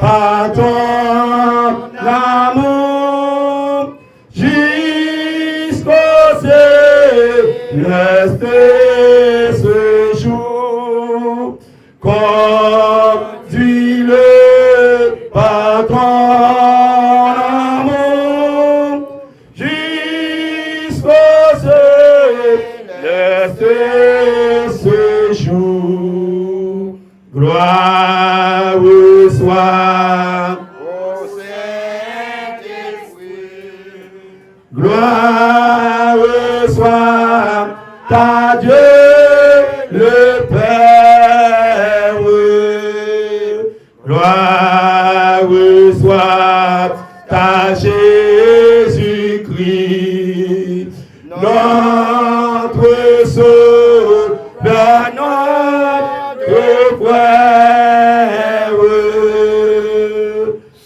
par ton amour, jusqu'au céleste séjour. Conduis-le par ton amour, jusqu'au céleste séjour. Gloire soit au Saint-Esprit. Gloire soit à Dieu le Père. Gloire soit à Jésus-Christ, notre Sauveur, notre frère.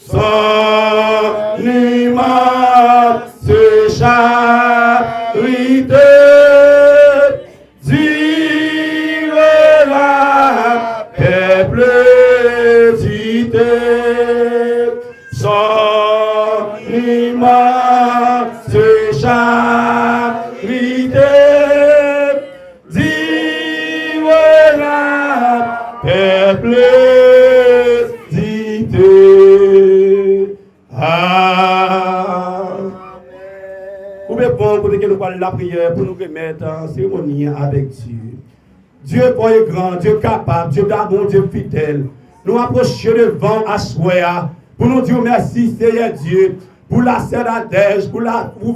Son immense charité durera perpétuité. Son immense charité durera perpétuité. Vous pouvez prendre pour que nous parlions la prière pour nous remettre en cérémonie avec Dieu. Dieu est grand, Dieu capable, Dieu d'amour, Dieu fidèle. Nous approchons devant Assoya pour nous dire merci, Seigneur Dieu, pour la sœur Adège, pour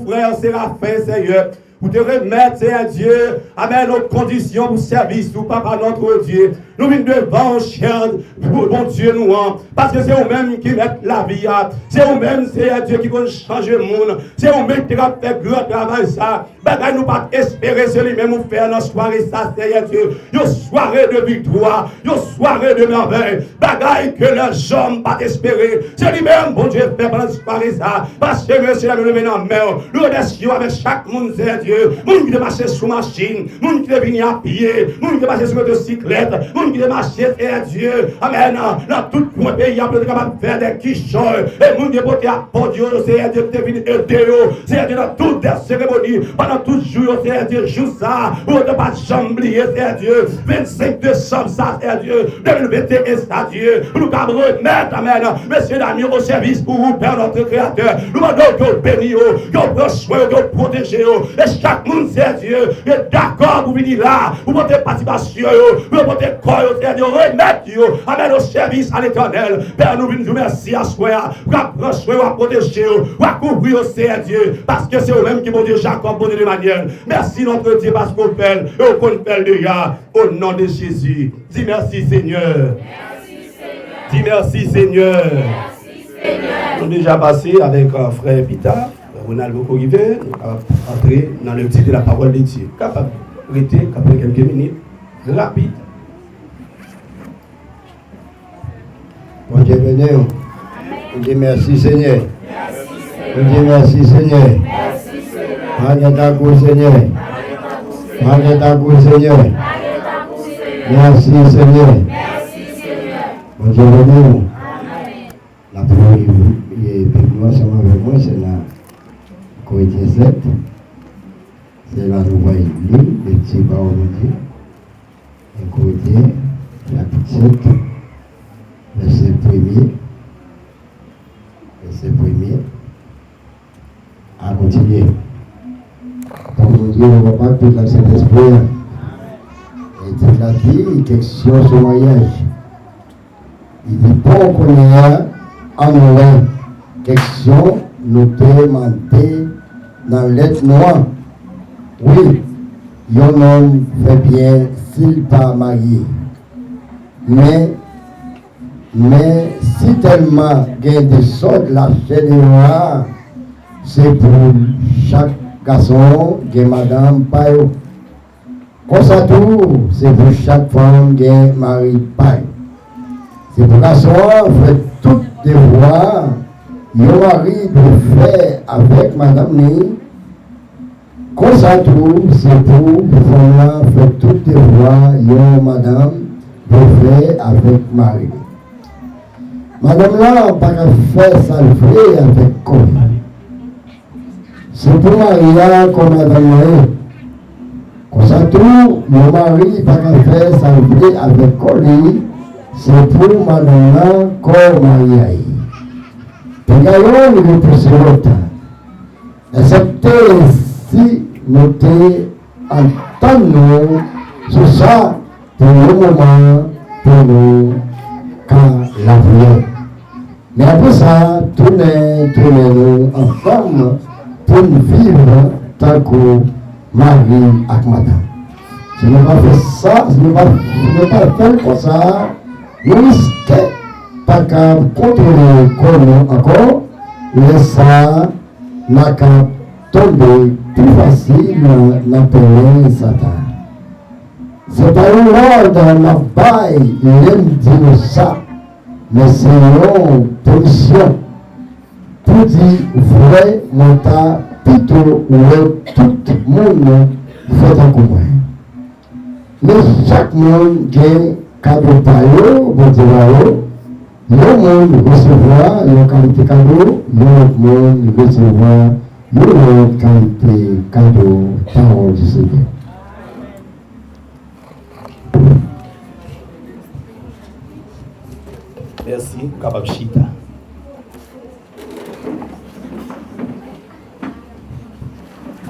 frère Séraphin, Seigneur. Pour te remettre, Seigneur Dieu, avec notre condition pour service, ou Papa notre Dieu. Nous venons devant, cher, bon Dieu, nous, parce que c'est vous-même qui mettez la vie, c'est vous-même, Seigneur Dieu, qui vont changer le monde, c'est vous-même qui va faire grand travail, ça. Bagaille, nous pas espérer celui-même, nous faire notre soirée, ça, Seigneur Dieu, une soirée de victoire, une soirée de merveille, bagaille que les hommes pas espérer, c'est lui-même, bon Dieu, faire pendant la soirée, ça, parce que monsieur, nous venons en mer, nous remercions avec chaque monde, Seigneur Dieu, monde qui est marché sous machine, monde qui est venu à pied, monde qui est marché sur motocyclette, monde qui est marché, Seigneur Dieu, amen, dans tout le pays, il y a capable de faire des quichots, et monde qui est porté à Dieu, Seigneur Dieu, qui est venu aider, Seigneur Dieu, dans toutes les cérémonies, pendant tout jour, Seigneur Dieu, joue ça, pour ne pas oublier, Seigneur Dieu, 25 décembre, ça, Seigneur Dieu, 2021, ça, Dieu, nous allons remettre, amen, messieurs d'amis, au service pour vous, Père notre Créateur, nous demandons que vous bénissez, que vous prenez soin, que vous protégez, et chaque monde, Seigneur Dieu, est d'accord pour venir là, pour monter participation, pour monter corps, Seigneur Dieu, remettre, amen, au service à l'éternel. Père, nous venons merci à soi, pour prendre soin, pour protéger, pour couvrir, Seigneur Dieu, parce que c'est vous-même qui, mon Dieu, Jacob, bon Dieu de manière. Merci, notre Dieu, parce qu'on fait, et qu'on fait déjà, au nom de Jésus. Dis merci, Seigneur. Merci, Seigneur. Dis merci, Seigneur. Merci, Seigneur. Nous avons déjà passé avec frère Pita. Ronald Bokorivé, nous allons entrer dans le titre de la parole de Dieu. Capable de rester après quelques minutes, rapide. Bon Dieu béni. On dit merci Seigneur. On dit merci Seigneur. Merci Seigneur. Magnétakou Seigneur. Magnétakou Seigneur. Merci Seigneur. Merci Seigneur. Bon Dieu béni. La prière est ensemble avec moi, c'est la Corinthiens 7, c'est là nous voyons le petit parole de Dieu. Et Corinthiens, chapitre 7, verset 1er. Verset 1er. À continuer. Donc Dieu ne va pas toute la Saint-Esprit. Et toute la vie, question sur mariage. Il dit pas qu'on est en loin. Question nous demandons dans l'être noir. Oui, un homme fait bien s'il pas marié. Mais si tellement il y a des sortes la chaîne noire, c'est pour chaque garçon qui est madame paille. Comme ça tout, c'est pour chaque femme qui est mari paille. C'est pour garçon fait toutes les voies. Yon mari doit faire avec madame ni. Comme ça tout, c'est pour faire toutes les voies. Yon madame doit faire avec mari. Madame là, pas qu'à faire salver avec colis. C'est pour Maria comme Madame Marie. Comme ça, tout, mon mari, pas qu'à faire salver avec colis. C'est pour Madame là comme Maria. Regardons le repoussé l'autre. Excepté si nous entendons sur ça pour le moment, pour nous, quand la vie. Mais après ça, tournez-nous en femme pour nous vivre tant que mari et madame. Si nous ne pas faire ça, si nous ne pas faire comme ça, nous risquons pas qu'à contrôler comme encore, mais ça n'a qu'à tomber plus facile dans le pays Satan. C'est pas une ordre la baille, l'aime dire ça, mais c'est une position pour dire vrai, mon tas, plutôt où tout le monde fait un commun. Mais chaque monde gagne cadeau par eux, bon Dieu, le monde recevra le qualité cadeau, l'autre monde recevra l'autre qualité cadeau, parole du Seigneur. Merci, capable chita.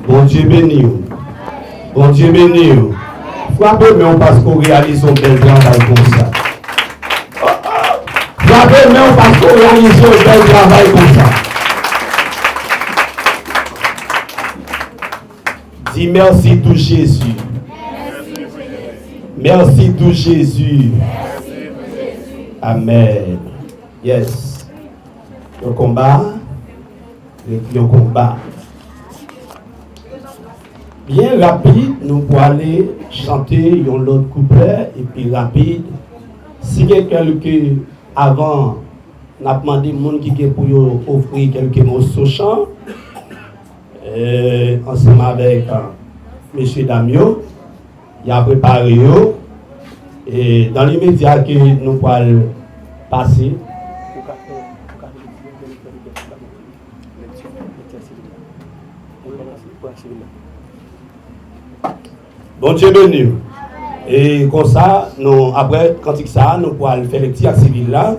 Bon Dieu béni. Bon Dieu béni. Frappez, mais on passe qu'on réalise son bel travail comme ça. Frappez, mais on passe qu'on réalise son bel travail comme ça. Dis merci tout Jésus. Merci tout Jésus. Amen. Yes. Le combat. Le combat. Bien rapide, nous pouvons aller chanter un autre couplet et puis rapide. Si quelqu'un qui avant n'a demandé aux gens qui pour offrir quelques mots sur chant, ensemble avec M. Damio, il a préparé et dans l'immédiat que nous pouvons passer. Bon Dieu béni. Et comme ça, nous, après, quand ça, nous pouvons faire les petits civils là.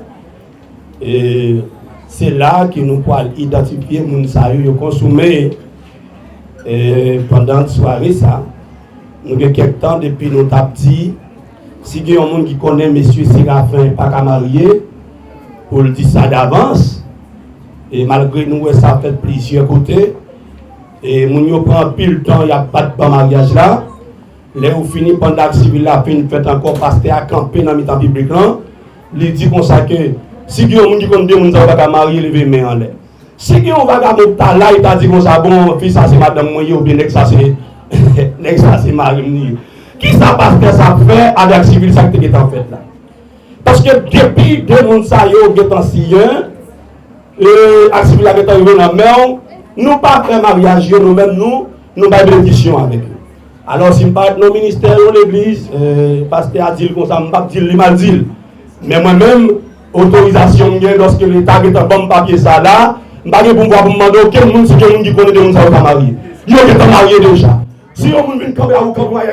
Et c'est là que nous pouvons identifier les gens qui ont consommé pendant la soirée. Ça. Nous avons quelques temps depuis nous avons dit, si il y a un monde qui connaît M. Séraphin, pas qu'à marier, pour le dire ça d'avance. Et malgré nous, ça fait plusieurs côtés. Et nous prend pile temps, il n'y a pas de bon mariage là. Là où fini pendant la civile la fait encore passer à camper dans le temps biblique là, il dit comme ça que si il y a un monde qui connaît des gens qui va marier, lever main en l'air. Si il y a un vagabond là, il t'a dit comme ça, bon, fils ça c'est madame moi ou bien next ça c'est Marie. Qui ça parce que ça fait avec la civile ça qui est en fait là. Parce que depuis deux mondes ça yo est en sillon la civile la est arrivé dans mer, nous pas faire mariage nous-mêmes nous pas bénédiction avec eux. Alors, si je ne parle pas de nos ministères ou l'église, pasteur a dit comme ça, je ne pas dire mal dit. Mais moi-même, autorisation lorsque l'État est un bon papier ça là, je ne vais pas pouvoir demander quel monde qui connaît des gens qui sont mariés. Ils sont mariés déjà. Si on vient camper à vous, quand je vais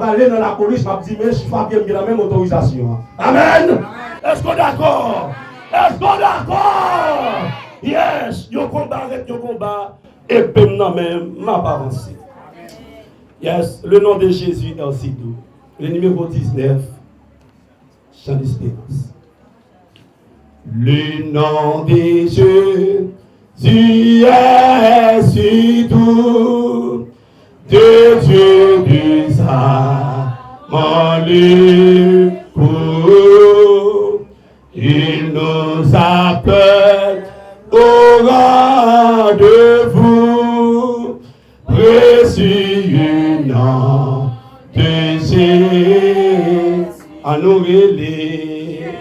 aller dans la police, je vais dire, mais je suis pas bien la même autorisation. Amen. Est-ce qu'on est d'accord? Est-ce qu'on est d'accord? Yes, yo combat avec yo combat, et maintenant même, m'a pas avancé. Yes, le nom de Jésus est aussi doux. Le numéro 19, chant d'espérance. Le nom de Jésus est si doux, de Dieu du Saint, le coup. Il nous appelle au rendez-vous, précieux nom de Jésus, à nous relais.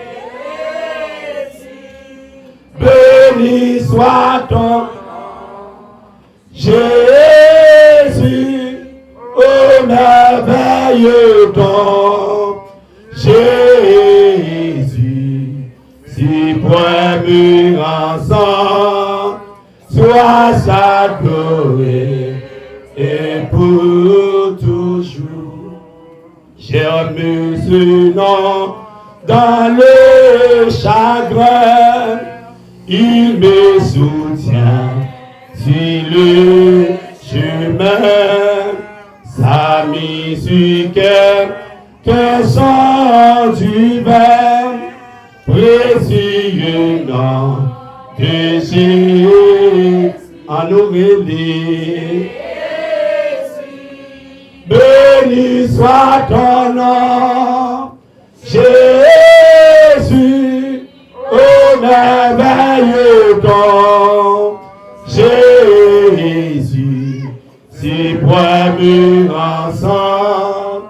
Béni soit ton nom, Jésus, ô merveilleux don, Jésus, si point. murs ensemble, sois adoré et pour toujours. J'aime ce nom dans le chagrin, il me soutient sur le chemin, sa musique que son du vin, précieux nom de Jésus en Aurélie. Béni soit ton nom, Jésus, ô merveilleux don, Jésus, si poimes ensemble,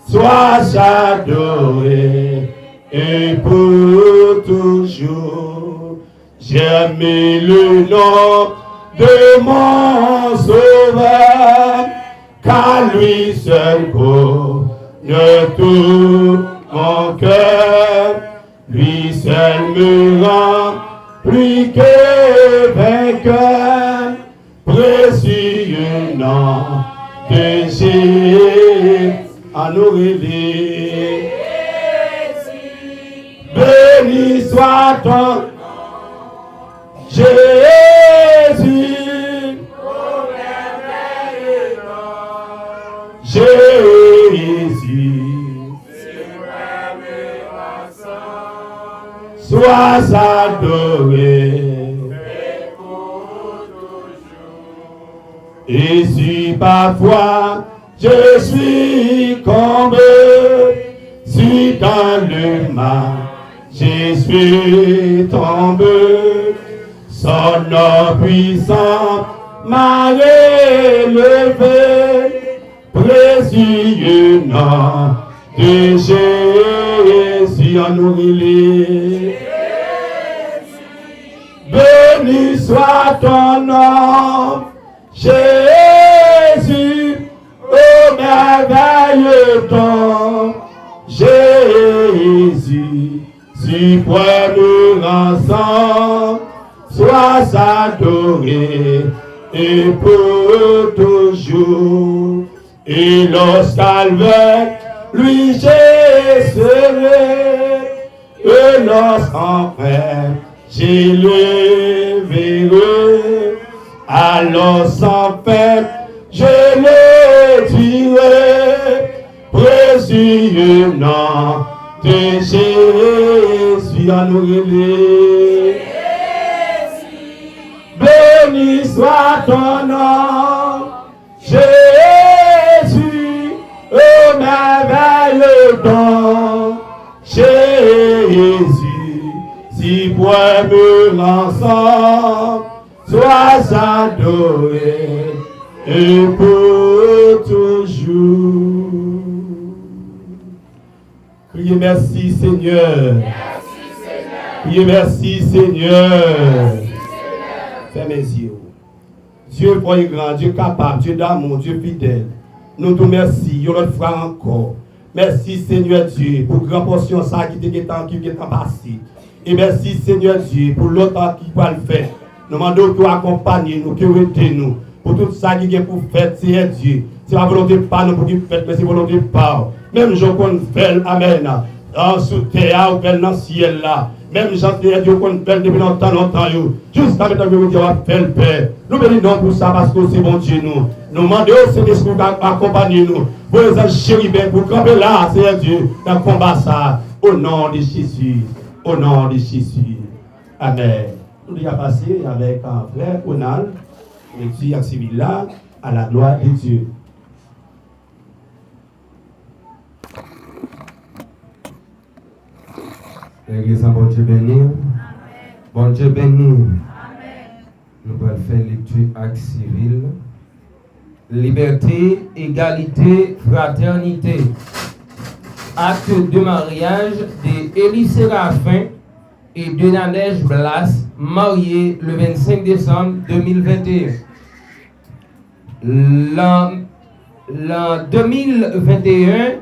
sois adoré et pour toujours. J'aime le nom de mon sauveur, car lui seul connaît tout mon cœur, lui seul me rend plus que vainqueur, précieux nom de Jésus en Aurélie. Béni soit ton nom, Jésus. Jésus, sois adoré et si parfois je suis tombé, si dans le mal je suis tombé, son nom puissant m'a relevé. Précieux nom de Jésus en Aurélie. Béni soit ton nom, Jésus, ô merveilleux don, Jésus, si poimes ensemble, sois adoré et pour toujours. Et lorsqu'avec lui j'ai serré, et lorsqu'enfin j'ai le verrai, alors sans peine je le dirai, précieux nom de Jésus en Aurélie. Béni soit ton nom, Jésus, ô merveilleux don, Jésus, si poimes ensemble, sois adoré et pour toujours. Criez merci Seigneur. Criez merci Seigneur. Fais mes yeux. Dieu est grand, Dieu capable, Dieu d'amour, Dieu fidèle. Nous te remercions, une autre fois encore. Merci Seigneur Dieu pour grand portion ça qui est passé. Et merci Seigneur Dieu pour l'autre qui va le faire. Nous demandons que vous accompagnez nous, que vous aidez nous. Pour tout ça qui est pour faire, Seigneur Dieu. C'est la volonté pas nous pour qu'il fasse, mais c'est la volonté pas. Même je qu'on fait, amen. En sous terre, ou dans le ciel là. Même Jean Dieu qu'on fait depuis longtemps, jusqu'à maintenant que Dieu va faire le Père. Nous bénissons pour ça parce que c'est bon Dieu nous. Nous demandons au Saint-Esprit d'accompagner nous. Pour les anges chérubins, pour camper là, Seigneur Dieu, dans le combat ça. Au nom de Jésus. Au nom de Jésus. Amen. Nous devons passer avec un frère Onal, et puis à civil là, à la gloire de Dieu. L'église, bon Dieu béni. Bon Dieu béni. Nous allons faire lecture acte civil. Liberté, égalité, fraternité. Acte de mariage d'Élie Séraphin et de Nadège Blas, mariés le 25 décembre 2021. L'an 2021,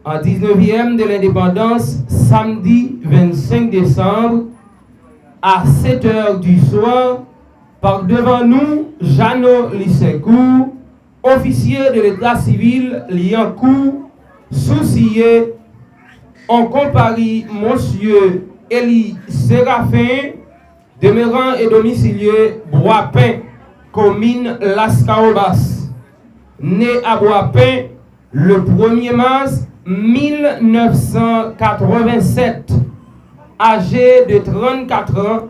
en 19e de l'indépendance, samedi 25 décembre, à 7 heures du soir, par devant nous, Jeannot Lissécourt, officier de l'état civil Liancourt, Soucillé, on comparit Monsieur Élie Séraphin, demeurant et domicilié Bois-Pin, commune Las Caobas, né à Bois-Pin le 1er mars 1987, âgé de 34 ans,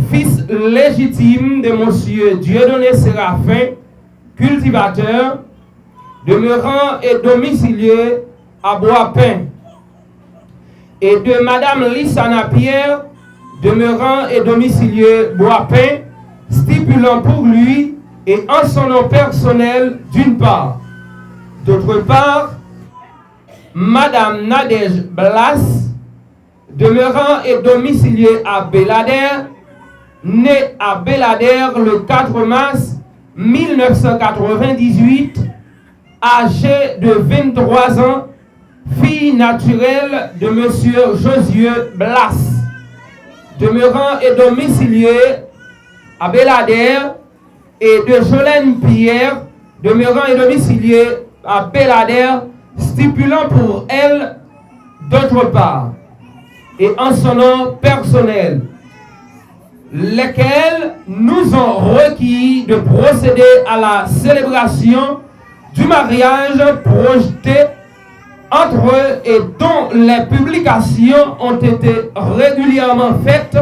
fils légitime de Monsieur Dieudonné Séraphin, cultivateur, demeurant et domicilié à Bois-Pin, et de Madame Lissana Pierre, demeurant et domicilié Bois-Pin, stipulant pour lui et en son nom personnel d'une part. D'autre part, Madame Nadège Blas, demeurant et domicilié à Belader, né à Belader le 4 mars 1998, âgée de 23 ans, fille naturelle de Monsieur Josieux Blas, demeurant et domicilié à Belader, et de Jolène Pierre, demeurant et domicilié à Belader, stipulant pour elle, d'autre part, et en son nom personnel, lesquels nous ont requis de procéder à la célébration du mariage projeté entre eux et dont les publications ont été régulièrement faites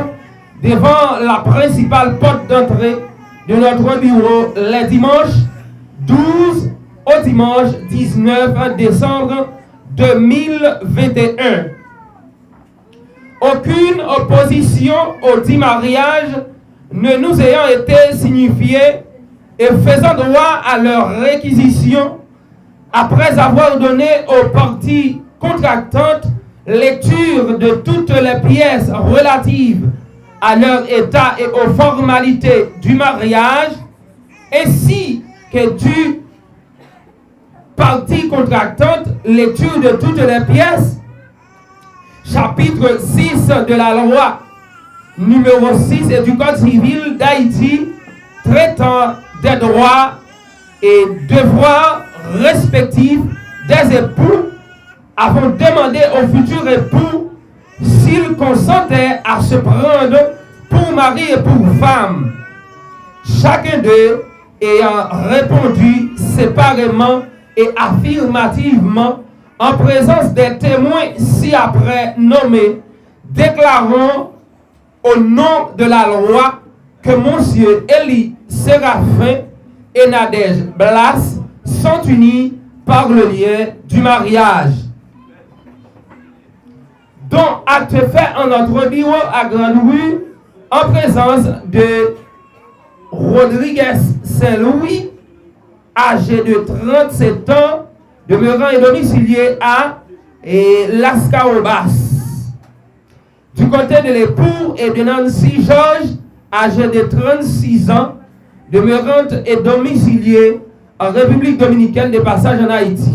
devant la principale porte d'entrée de notre bureau les dimanches 12 au dimanche 19 décembre 2021. Aucune opposition au dit mariage ne nous ayant été signifiée et faisant droit à leur réquisition, après avoir donné aux parties contractantes lecture de toutes les pièces relatives à leur état et aux formalités du mariage, ainsi que du partie contractante lecture de toutes les pièces, chapitre 6 de la loi numéro 6 et du Code civil d'Haïti traitant des droits et devoirs respectifs des époux, avons demandé au futur époux s'il consentait à se prendre pour mari et pour femme. Chacun d'eux ayant répondu séparément et affirmativement en présence des témoins ci-après nommés, déclarons au nom de la loi que Monsieur Élie Séraphin et Nadège Blas sont unis par le lien du mariage. Dont acte fait en notre bureau à Grande-Rue en présence de Rodriguez Saint-Louis, âgé de 37 ans, demeurant et domicilié à Las Caobas. Du côté de l'époux et de Nancy Georges, âgé de 36 ans, demeurant et domicilié en République dominicaine de passage en Haïti.